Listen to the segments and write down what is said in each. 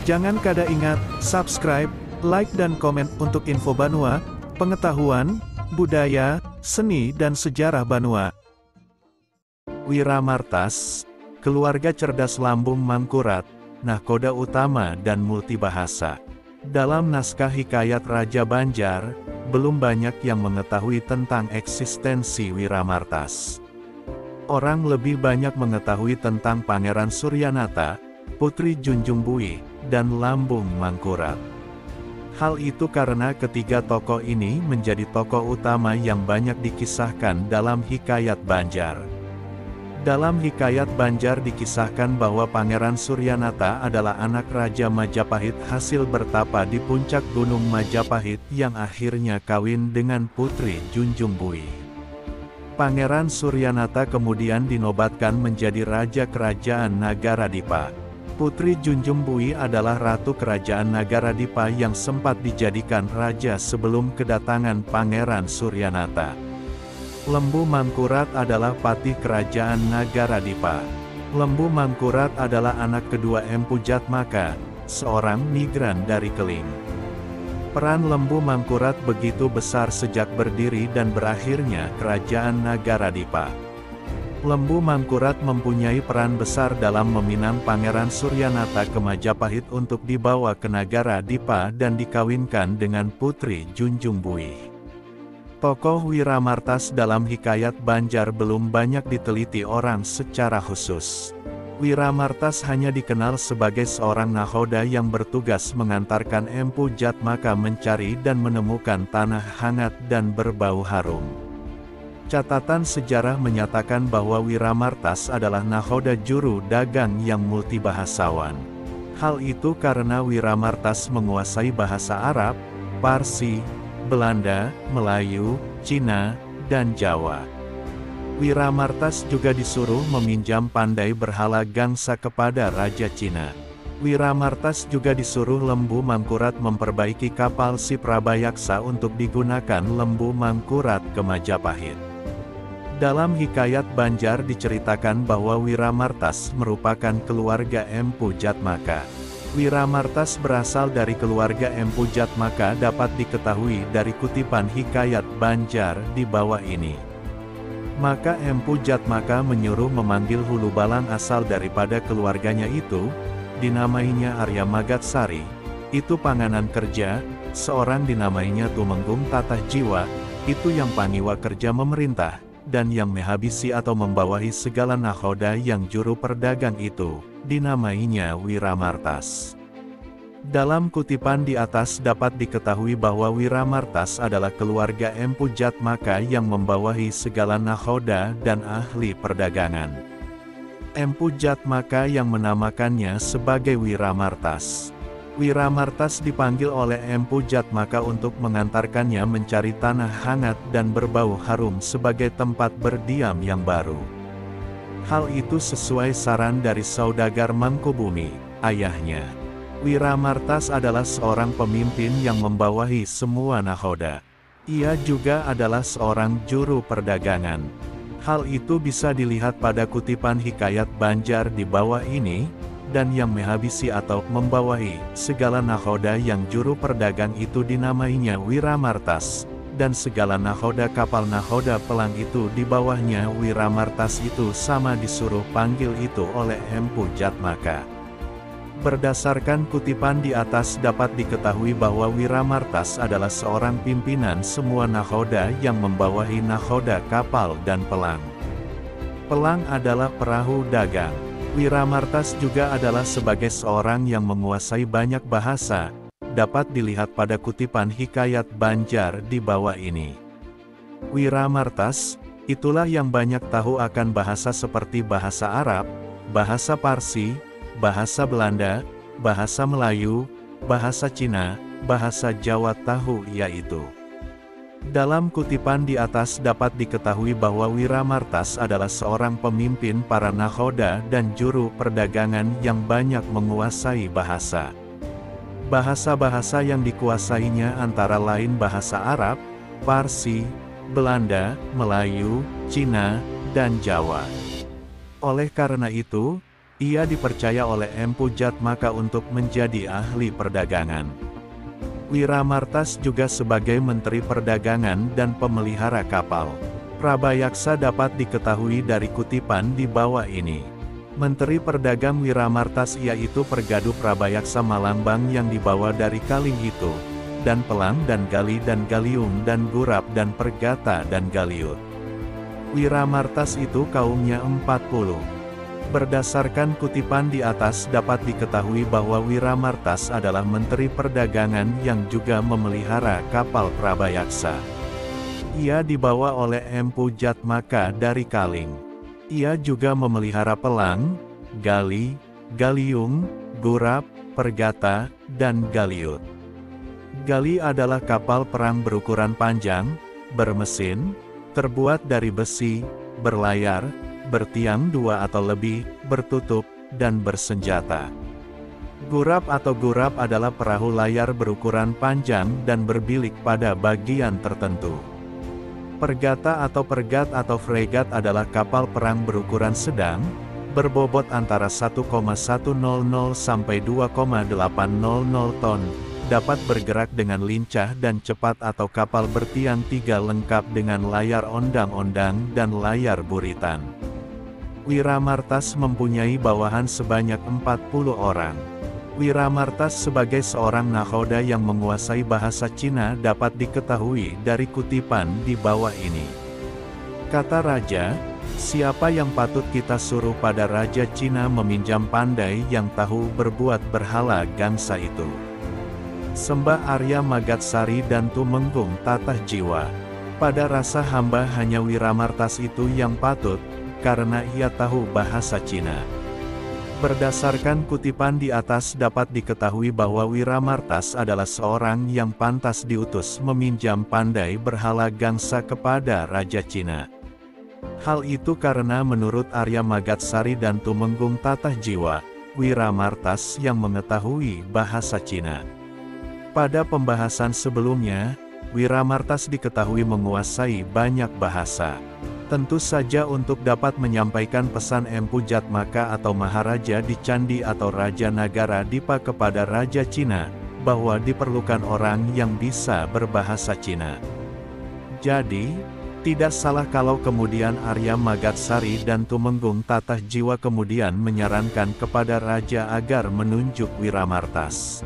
Jangan kada ingat, subscribe, like dan komen untuk info Banua, pengetahuan, budaya, seni dan sejarah Banua. Wiramartas, keluarga cerdas lambung Mangkurat, nahkoda utama dan multibahasa. Dalam naskah hikayat Raja Banjar, belum banyak yang mengetahui tentang eksistensi Wiramartas. Orang lebih banyak mengetahui tentang Pangeran Suryanata, Putri Junjung Buih, dan Lambung Mangkurat. Hal itu karena ketiga tokoh ini menjadi tokoh utama yang banyak dikisahkan dalam hikayat Banjar. Dalam hikayat Banjar dikisahkan bahwa Pangeran Suryanata adalah anak Raja Majapahit hasil bertapa di puncak Gunung Majapahit yang akhirnya kawin dengan Putri Junjung Buih. Pangeran Suryanata kemudian dinobatkan menjadi Raja Kerajaan Nagaradipa. Putri Junjung Buih adalah Ratu Kerajaan Nagaradipa yang sempat dijadikan raja sebelum kedatangan Pangeran Suryanata. Lembu Mangkurat adalah patih Kerajaan Nagaradipa. Lembu Mangkurat adalah anak kedua Empu Jatmaka, seorang migran dari Keling. Peran Lembu Mangkurat begitu besar sejak berdiri dan berakhirnya Kerajaan Nagaradipa. Lembu Mangkurat mempunyai peran besar dalam meminang Pangeran Suryanata ke Majapahit untuk dibawa ke Nagaradipa dan dikawinkan dengan Putri Junjung Buih. Tokoh Wiramartas dalam hikayat Banjar belum banyak diteliti orang secara khusus. Wiramartas hanya dikenal sebagai seorang nakhoda yang bertugas mengantarkan Empu Jatmaka mencari dan menemukan tanah hangat dan berbau harum. Catatan sejarah menyatakan bahwa Wiramartas adalah nakhoda juru dagang yang multibahasawan. Hal itu karena Wiramartas menguasai bahasa Arab, Parsi, Belanda, Melayu, Cina, dan Jawa. Wiramartas juga disuruh meminjam pandai berhala gangsa kepada Raja Cina. Wiramartas juga disuruh Lembu Mangkurat memperbaiki kapal si Prabayaksa untuk digunakan Lembu Mangkurat ke Majapahit. Dalam hikayat Banjar diceritakan bahwa Wiramartas merupakan keluarga Empu Jatmaka. Wiramartas berasal dari keluarga Empu Jatmaka dapat diketahui dari kutipan hikayat Banjar di bawah ini. Maka Empu Jatmaka menyuruh memanggil hulu balang asal daripada keluarganya itu, dinamainya Arya Magatsari, itu panganan kerja, seorang dinamainya Tumenggung Tatah Jiwa, itu yang pangiwa kerja memerintah, dan yang menghabisi atau membawahi segala nakhoda yang juru perdagang itu, dinamainya Wiramartas. Dalam kutipan di atas dapat diketahui bahwa Wiramartas adalah keluarga Empu Jatmaka yang membawahi segala nakhoda dan ahli perdagangan. Empu Jatmaka yang menamakannya sebagai Wiramartas. Wiramartas dipanggil oleh Empu Jatmaka untuk mengantarkannya mencari tanah hangat dan berbau harum sebagai tempat berdiam yang baru. Hal itu sesuai saran dari saudagar Mangkubumi, ayahnya. Wiramartas adalah seorang pemimpin yang membawahi semua nakhoda. Ia juga adalah seorang juru perdagangan. Hal itu bisa dilihat pada kutipan hikayat Banjar di bawah ini, dan yang menghabisi atau membawahi segala nakhoda yang juru perdagang itu dinamainya Wiramartas, dan segala nakhoda kapal nakhoda pelang itu di bawahnya Wiramartas itu sama disuruh panggil itu oleh Empu Jatmaka. Berdasarkan kutipan di atas dapat diketahui bahwa Wiramartas adalah seorang pimpinan semua nakhoda yang membawahi nakhoda kapal dan pelang. Pelang adalah perahu dagang. Wiramartas juga adalah sebagai seorang yang menguasai banyak bahasa, dapat dilihat pada kutipan hikayat Banjar di bawah ini. Wiramartas, itulah yang banyak tahu akan bahasa seperti bahasa Arab, bahasa Parsi, bahasa Belanda, bahasa Melayu, bahasa Cina, bahasa Jawa tahu yaitu. Dalam kutipan di atas dapat diketahui bahwa Wiramartas adalah seorang pemimpin para nakhoda dan juru perdagangan yang banyak menguasai bahasa. Bahasa-bahasa yang dikuasainya antara lain bahasa Arab, Parsi, Belanda, Melayu, Cina, dan Jawa. Oleh karena itu, Ia dipercaya oleh Empu Jatmaka untuk menjadi ahli perdagangan. Wiramartas juga sebagai Menteri Perdagangan dan pemelihara kapal. Prabayaksa dapat diketahui dari kutipan di bawah ini. Menteri Perdagang Wiramartas yaitu Pergadu Prabayaksa Malambang yang dibawa dari Kaling itu, dan Pelang dan Gali dan Galiung dan Gurap dan Pergata dan Galiut. Wiramartas itu kaumnya 40. Berdasarkan kutipan di atas dapat diketahui bahwa Wiramartas adalah Menteri Perdagangan yang juga memelihara kapal Prabayaksa. Ia dibawa oleh Empu Jatmaka dari Kaling. Ia juga memelihara Pelang, Gali, Galiung, Gurap, Pergata, dan Galiut. Gali adalah kapal perang berukuran panjang, bermesin, terbuat dari besi, berlayar, bertiang 2 atau lebih, bertutup, dan bersenjata. Gurap atau gurap adalah perahu layar berukuran panjang dan berbilik pada bagian tertentu. Pergata atau pergat atau fregat adalah kapal perang berukuran sedang, berbobot antara 1,100 sampai 2,800 ton, dapat bergerak dengan lincah dan cepat atau kapal bertiang 3 lengkap dengan layar ondang-ondang dan layar buritan. Wiramartas mempunyai bawahan sebanyak 40 orang. Wiramartas sebagai seorang nakhoda yang menguasai bahasa Cina dapat diketahui dari kutipan di bawah ini. Kata raja, siapa yang patut kita suruh pada raja Cina meminjam pandai yang tahu berbuat berhala gangsa itu? Sembah Arya Magatsari dan Tumenggung Tatah Jiwa. Pada rasa hamba hanya Wiramartas itu yang patut, karena ia tahu bahasa Cina. Berdasarkan kutipan di atas dapat diketahui bahwa Wiramartas adalah seorang yang pantas diutus meminjam pandai berhala gangsa kepada Raja Cina. Hal itu karena menurut Arya Magatsari dan Tumenggung Tatah Jiwa, Wiramartas yang mengetahui bahasa Cina. Pada pembahasan sebelumnya, Wiramartas diketahui menguasai banyak bahasa. Tentu saja untuk dapat menyampaikan pesan Empu Jatmaka atau Maharaja di Candi atau Raja Nagara Dipa kepada Raja Cina, bahwa diperlukan orang yang bisa berbahasa Cina. Jadi, tidak salah kalau kemudian Arya Magatsari dan Tumenggung Tatah Jiwa kemudian menyarankan kepada Raja agar menunjuk Wiramartas.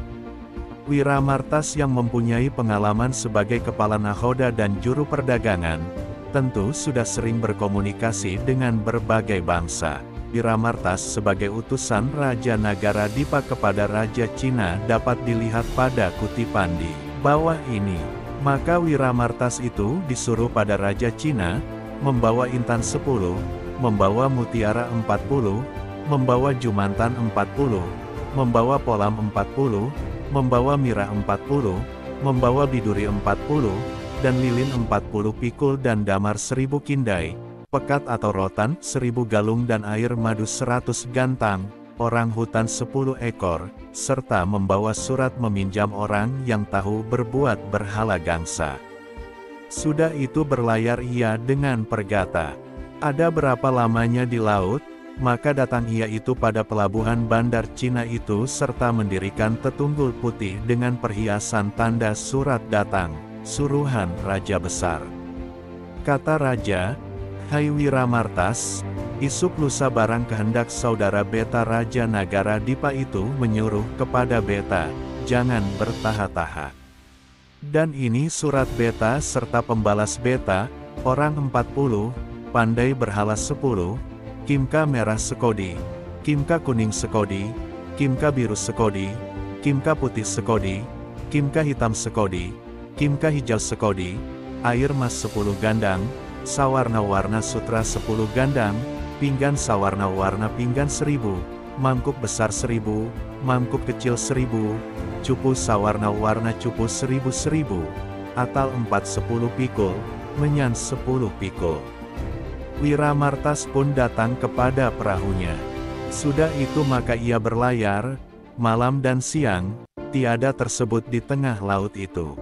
Wiramartas yang mempunyai pengalaman sebagai kepala nakhoda dan juru perdagangan, tentu sudah sering berkomunikasi dengan berbagai bangsa. Wiramartas sebagai utusan Raja Nagara Dipa kepada Raja Cina dapat dilihat pada kutipan di bawah ini. Maka Wiramartas itu disuruh pada Raja Cina, membawa intan 10, membawa mutiara 40, membawa jumantan 40, membawa polam 40, membawa mirah 40, membawa biduri 40, dan lilin 40 pikul dan damar 1000 kindai, pekat atau rotan 1000 galung dan air madu 100 gantang, orang hutan 10 ekor, serta membawa surat meminjam orang yang tahu berbuat berhala gangsa. Sudah itu berlayar ia dengan pergata. Ada berapa lamanya di laut, maka datang ia itu pada pelabuhan bandar Cina itu serta mendirikan tetunggul putih dengan perhiasan tanda surat datang, suruhan Raja Besar. Kata Raja, "Hai Wiramartas, isuk lusa barang kehendak saudara Beta Raja Nagara Dipa itu menyuruh kepada Beta, jangan bertaha-taha. Dan ini surat Beta serta pembalas Beta, orang 40, pandai berhala 10, Kimka merah sekodi, Kimka kuning sekodi, Kimka biru sekodi, Kimka putih sekodi, Kimka hitam sekodi, Kimka hijau sekodi, air mas 10 gandang, sawarna-warna sutra 10 gandang, pinggan sawarna-warna pinggan 1000, mangkuk besar 1000, mangkuk kecil 1000, cupu sawarna-warna cupu 1000, atal 10 pikul, menyan 10 pikul." Wiramartas pun datang kepada perahunya. Sudah itu maka ia berlayar, malam dan siang, tiada tersebut di tengah laut itu.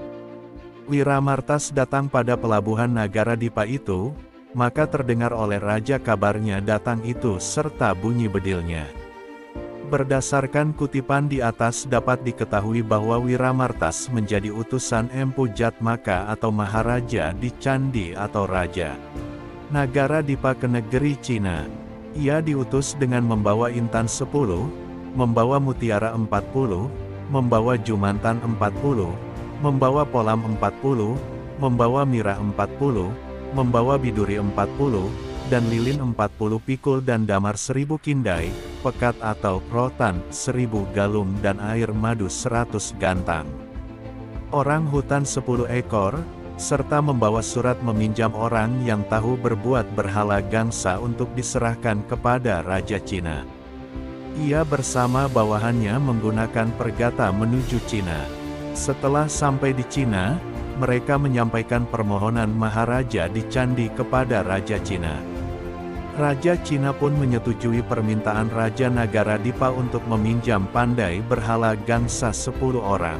Wiramartas datang pada pelabuhan Nagara Dipa itu, maka terdengar oleh raja kabarnya datang itu serta bunyi bedilnya. Berdasarkan kutipan di atas dapat diketahui bahwa Wiramartas menjadi utusan Empu Jatmaka atau Maharaja di Candi atau Raja Nagara Dipa ke negeri Cina. Ia diutus dengan membawa intan 10, membawa mutiara 40, membawa jumantan 40, membawa polam 40, membawa mirah 40, membawa biduri 40, dan lilin 40 pikul dan damar 1000 kindai, pekat atau rotan 1000 galung dan air madu 100 gantang. Orang hutan 10 ekor, serta membawa surat meminjam orang yang tahu berbuat berhala gangsa untuk diserahkan kepada Raja Cina. Ia bersama bawahannya menggunakan pergata menuju Cina. Setelah sampai di Cina, mereka menyampaikan permohonan Maharaja di Candi kepada Raja Cina. Raja Cina pun menyetujui permintaan Raja Nagara Dipa untuk meminjam pandai berhala gangsa 10 orang.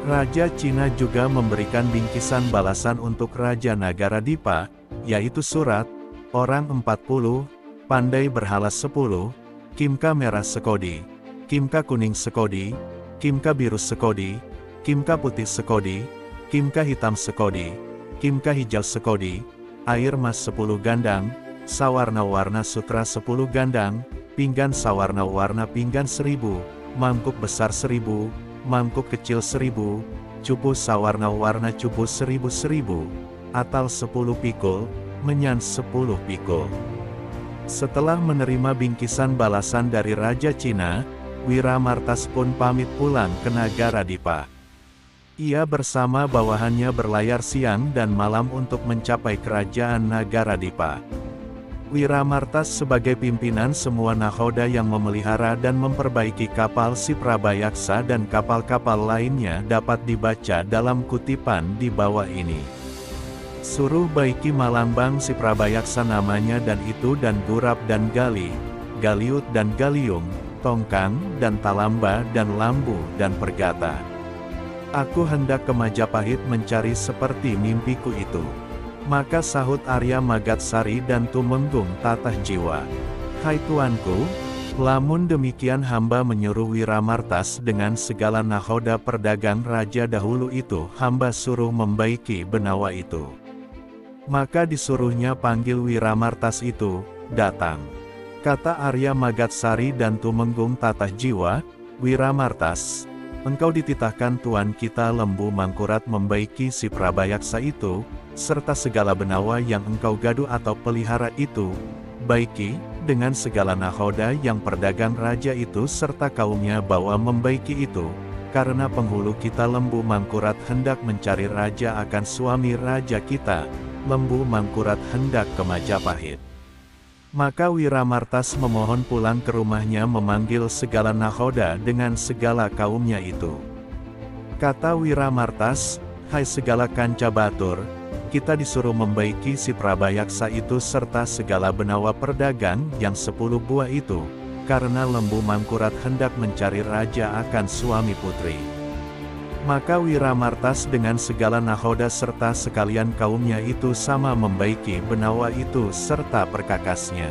Raja Cina juga memberikan bingkisan balasan untuk Raja Nagara Dipa, yaitu surat, orang 40, pandai berhala 10, kimka merah sekodi, kimka kuning sekodi, kimka biru sekodi, kimka putih sekodi, kimka hitam sekodi, kimka hijau sekodi, air mas 10 gandang, sawarna-warna sutra 10 gandang, pinggan sawarna-warna pinggan 1000, mangkuk besar 1000, mangkuk kecil 1000, cupu sawarna-warna cupu 1000, atal 10 pikul, menyan 10 pikul. Setelah menerima bingkisan balasan dari Raja Cina, Wiramartas pun pamit pulang ke Nagara Dipa. Ia bersama bawahannya berlayar siang dan malam untuk mencapai kerajaan Nagara Dipa. Wiramartas sebagai pimpinan semua nakhoda yang memelihara dan memperbaiki kapal si Prabayaksa dan kapal-kapal lainnya dapat dibaca dalam kutipan di bawah ini. Suruh baiki Malambang si Prabayaksa namanya dan itu dan Gurap dan Gali, Galiut dan Galiung, Tongkang dan Talamba dan Lambu dan Pergata. Aku hendak ke Majapahit mencari seperti mimpiku itu. Maka sahut Arya Magatsari dan Tumenggung Tatah Jiwa. Hai tuanku, lamun demikian hamba menyuruh Wiramartas dengan segala nakhoda perdagang raja dahulu itu hamba suruh membaiki benawa itu. Maka disuruhnya panggil Wiramartas itu, datang. Kata Arya Magatsari dan Tumenggung Tatah Jiwa, Wiramartas, engkau dititahkan tuan kita Lembu Mangkurat membaiki si Prabayaksa itu, serta segala benawa yang engkau gaduh atau pelihara itu, baiki, dengan segala nakhoda yang perdagang raja itu serta kaumnya bawa membaiki itu, karena penghulu kita Lembu Mangkurat hendak mencari raja akan suami raja kita, Lembu Mangkurat hendak ke Majapahit. Maka Wiramartas memohon pulang ke rumahnya memanggil segala nakhoda dengan segala kaumnya itu. Kata Wiramartas, hai segala kanca batur, kita disuruh membaiki si Prabayaksa itu serta segala benawa perdagang yang 10 buah itu, karena Lembu Mangkurat hendak mencari raja akan suami putri. Maka Wiramartas dengan segala nakhoda serta sekalian kaumnya itu sama membaiki benawa itu serta perkakasnya.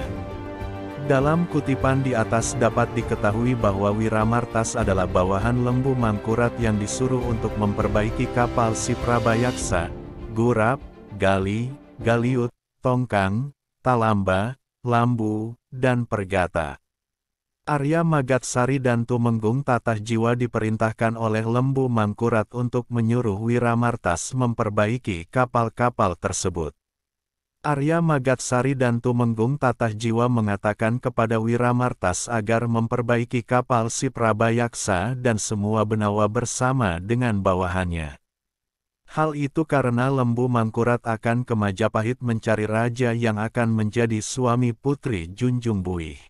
Dalam kutipan di atas dapat diketahui bahwa Wiramartas adalah bawahan Lembu Mangkurat yang disuruh untuk memperbaiki kapal si Prabayaksa, Gurap, Gali, Galiut, Tongkang, Talamba, Lambu, dan Pergata. Arya Magatsari dan Tumenggung Tatah Jiwa diperintahkan oleh Lembu Mangkurat untuk menyuruh Wiramartas memperbaiki kapal-kapal tersebut. Arya Magatsari dan Tumenggung Tatah Jiwa mengatakan kepada Wiramartas agar memperbaiki kapal si Prabayaksa dan semua benawa bersama dengan bawahannya. Hal itu karena Lembu Mangkurat akan ke Majapahit mencari raja yang akan menjadi suami putri Junjung Buih.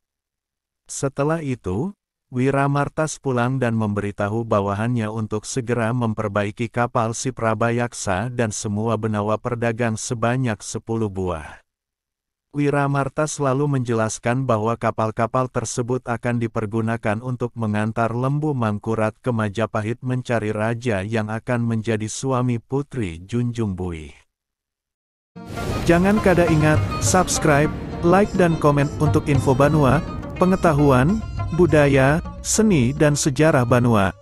Setelah itu, Wiramartas pulang dan memberitahu bawahannya untuk segera memperbaiki kapal si Prabayaksa dan semua benawa perdagang sebanyak 10 buah. Wiramartas lalu menjelaskan bahwa kapal-kapal tersebut akan dipergunakan untuk mengantar Lembu Mangkurat ke Majapahit mencari raja yang akan menjadi suami putri Junjung Buih. Jangan kada ingat, subscribe, like dan komen untuk info Banua, pengetahuan, Budaya, seni dan sejarah Banua.